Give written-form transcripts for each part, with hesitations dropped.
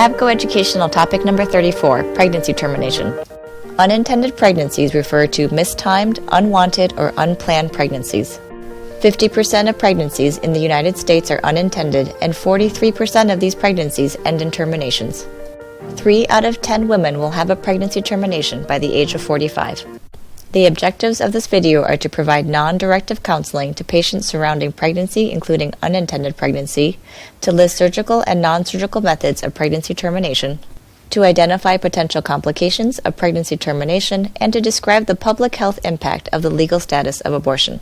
APGO Educational Topic Number 34, Pregnancy Termination. Unintended pregnancies refer to mistimed, unwanted, or unplanned pregnancies. 50% of pregnancies in the United States are unintended, and 43% of these pregnancies end in terminations. 3 out of 10 women will have a pregnancy termination by the age of 45. The objectives of this video are to provide non-directive counseling to patients surrounding pregnancy, including unintended pregnancy, to list surgical and non-surgical methods of pregnancy termination, to identify potential complications of pregnancy termination, and to describe the public health impact of the legal status of abortion.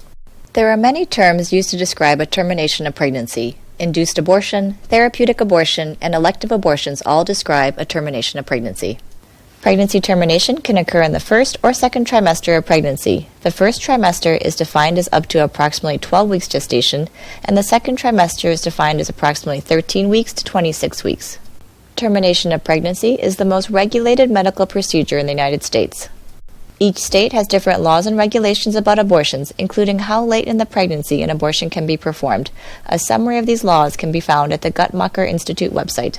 There are many terms used to describe a termination of pregnancy. Induced abortion, therapeutic abortion, and elective abortions all describe a termination of pregnancy. Pregnancy termination can occur in the first or second trimester of pregnancy. The first trimester is defined as up to approximately 12 weeks gestation, and the second trimester is defined as approximately 13 weeks to 26 weeks. Termination of pregnancy is the most regulated medical procedure in the United States. Each state has different laws and regulations about abortions, including how late in the pregnancy an abortion can be performed. A summary of these laws can be found at the Guttmacher Institute website.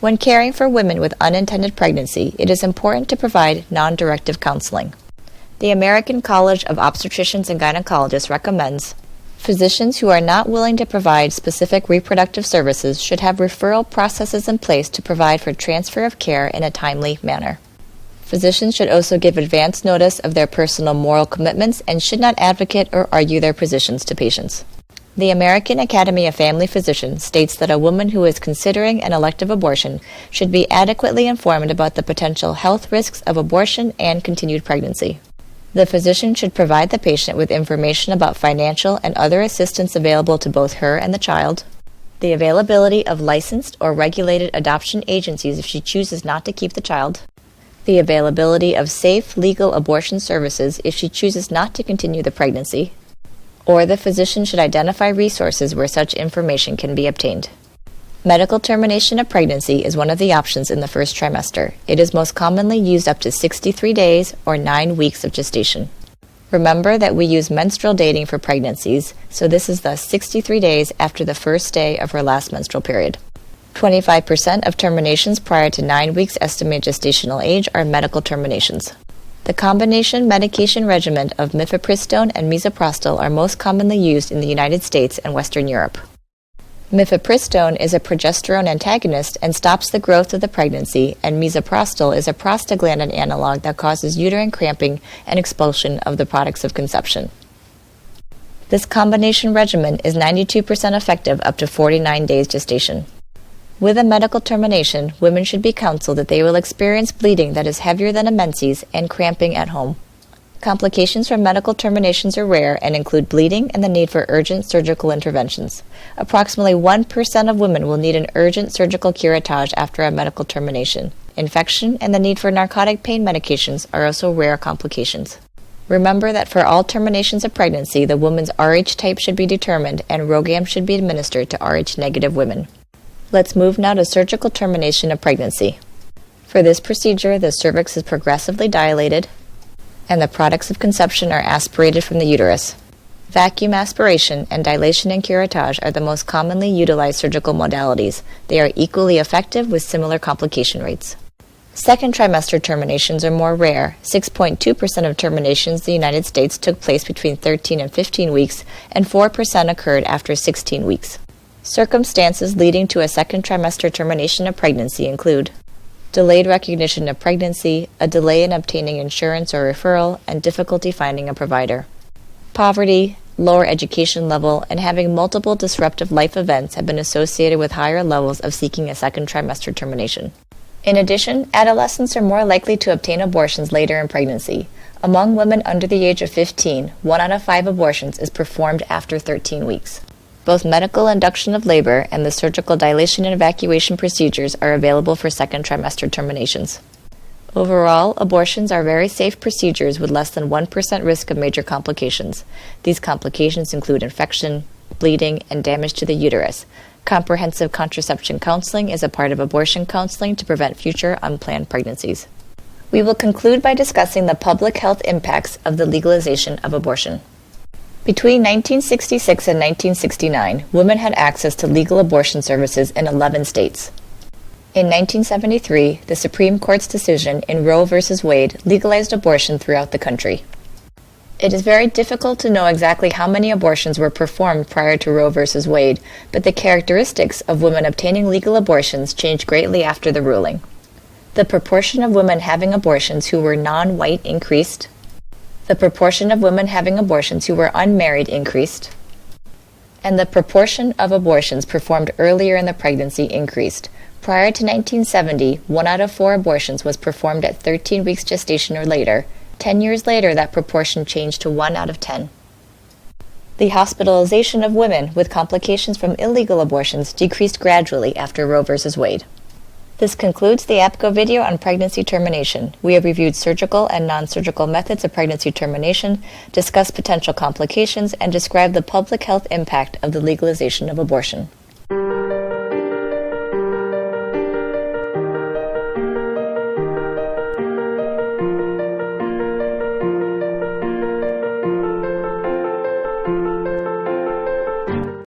When caring for women with unintended pregnancy, it is important to provide non-directive counseling. The American College of Obstetricians and Gynecologists recommends physicians who are not willing to provide specific reproductive services should have referral processes in place to provide for transfer of care in a timely manner. Physicians should also give advance notice of their personal moral commitments and should not advocate or argue their positions to patients. The American Academy of Family Physicians states that a woman who is considering an elective abortion should be adequately informed about the potential health risks of abortion and continued pregnancy. The physician should provide the patient with information about financial and other assistance available to both her and the child, the availability of licensed or regulated adoption agencies if she chooses not to keep the child, the availability of safe legal abortion services if she chooses not to continue the pregnancy, or the physician should identify resources where such information can be obtained. Medical termination of pregnancy is one of the options in the first trimester. It is most commonly used up to 63 days or 9 weeks of gestation. Remember that we use menstrual dating for pregnancies, so this is thus 63 days after the first day of her last menstrual period. 25% of terminations prior to 9 weeks estimated gestational age are medical terminations. The combination medication regimen of mifepristone and misoprostol are most commonly used in the United States and Western Europe. Mifepristone is a progesterone antagonist and stops the growth of the pregnancy, and misoprostol is a prostaglandin analog that causes uterine cramping and expulsion of the products of conception. This combination regimen is 92% effective up to 49 days gestation. With a medical termination, women should be counseled that they will experience bleeding that is heavier than a menses and cramping at home. Complications from medical terminations are rare and include bleeding and the need for urgent surgical interventions. Approximately 1% of women will need an urgent surgical curettage after a medical termination. Infection and the need for narcotic pain medications are also rare complications. Remember that for all terminations of pregnancy, the woman's Rh type should be determined and RhoGAM should be administered to Rh-negative women. Let's move now to surgical termination of pregnancy. For this procedure, the cervix is progressively dilated and the products of conception are aspirated from the uterus. Vacuum aspiration and dilation and curettage are the most commonly utilized surgical modalities. They are equally effective with similar complication rates. Second trimester terminations are more rare. 6.2% of terminations in the United States took place between 13 and 15 weeks, and 4% occurred after 16 weeks. Circumstances leading to a second trimester termination of pregnancy include delayed recognition of pregnancy, a delay in obtaining insurance or referral, and difficulty finding a provider. Poverty, lower education level, and having multiple disruptive life events have been associated with higher levels of seeking a second trimester termination. In addition, adolescents are more likely to obtain abortions later in pregnancy. Among women under the age of 15, 1 out of 5 abortions is performed after 13 weeks. Both medical induction of labor and the surgical dilation and evacuation procedures are available for second trimester terminations. Overall, abortions are very safe procedures with less than 1% risk of major complications. These complications include infection, bleeding, and damage to the uterus. Comprehensive contraception counseling is a part of abortion counseling to prevent future unplanned pregnancies. We will conclude by discussing the public health impacts of the legalization of abortion. Between 1966 and 1969, women had access to legal abortion services in 11 states. In 1973, the Supreme Court's decision in Roe v. Wade legalized abortion throughout the country. It is very difficult to know exactly how many abortions were performed prior to Roe v. Wade, but the characteristics of women obtaining legal abortions changed greatly after the ruling. The proportion of women having abortions who were non-white increased. The proportion of women having abortions who were unmarried increased. And the proportion of abortions performed earlier in the pregnancy increased. Prior to 1970, 1 out of 4 abortions was performed at 13 weeks gestation or later. 10 years later, that proportion changed to 1 out of 10. The hospitalization of women with complications from illegal abortions decreased gradually after Roe v. Wade. This concludes the APGO video on pregnancy termination. We have reviewed surgical and non-surgical methods of pregnancy termination, discussed potential complications, and described the public health impact of the legalization of abortion.